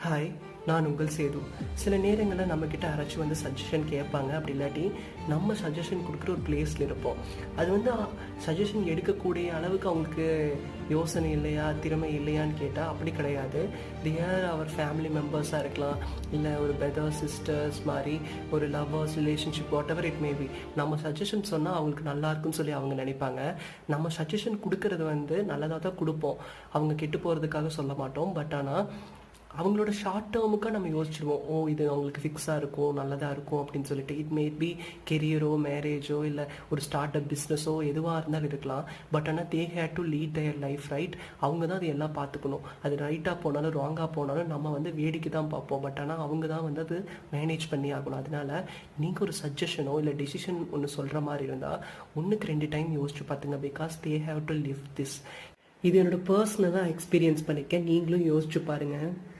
Hi, நான் உங்கள் சேது. சில நேரங்களில் நம்மக்கிட்ட யாராச்சும் வந்து சஜஷன் கேட்பாங்க. அப்படி இல்லாட்டி நம்ம சஜஷன் கொடுக்குற ஒரு பிளேஸில் இருப்போம். அது வந்து சஜஷன் எடுக்கக்கூடிய அளவுக்கு அவங்களுக்கு யோசனை இல்லையா, திறமை இல்லையான்னு கேட்டால் அப்படி கிடையாது. ஆர் அவர் ஃபேமிலி மெம்பர்ஸாக இருக்கலாம், இல்லை ஒரு பிரதர்ஸ் சிஸ்டர்ஸ் மாதிரி, ஒரு lovers relationship what ever it maybe. நம்ம சஜஷன் சொன்னால் அவங்களுக்கு நல்லா இருக்குன்னு சொல்லி அவங்க நினைப்பாங்க. நம்ம சஜஷன் கொடுக்கறது வந்து நல்லதாக தான் கொடுப்போம், அவங்க கெட்டு போகிறதுக்காக சொல்ல மாட்டோம். பட் ஆனால் அவங்களோட ஷார்ட் டேர்முக்காக நம்ம யோசிச்சிடுவோம், இது அவங்களுக்கு ஃபிக்ஸாக இருக்கும், நல்லதாக இருக்கும் அப்படின்னு சொல்லிட்டு. இட் மே பி கெரியரோ, மேரேஜோ, இல்லை ஒரு ஸ்டார்ட் அப் பிஸ்னஸோ எதுவாக இருந்தாலும் இருக்கலாம். பட் ஆனால் they had to lead their life, right? அவங்க தான் அது எல்லாம் பார்த்துக்கணும். அது ரைட்டாக போனாலும் ராங்காக போனாலும் நம்ம வந்து வேடிக்கை தான் பார்ப்போம். பட் ஆனால் அவங்க தான் வந்து அது மேனேஜ் பண்ணி ஆகணும். அதனால நீங்கள் ஒரு சஜஷனோ இல்லை டெசிஷன் ஒன்று சொல்கிற மாதிரி இருந்தால் 1க்கு 2 டைம் யோசிச்சு பார்த்துங்க. Because they have to live this. இது என்னோட பர்சனலாக எக்ஸ்பீரியன்ஸ் பண்ணியிருக்கேன். நீங்களும் யோசிச்சு பாருங்கள்.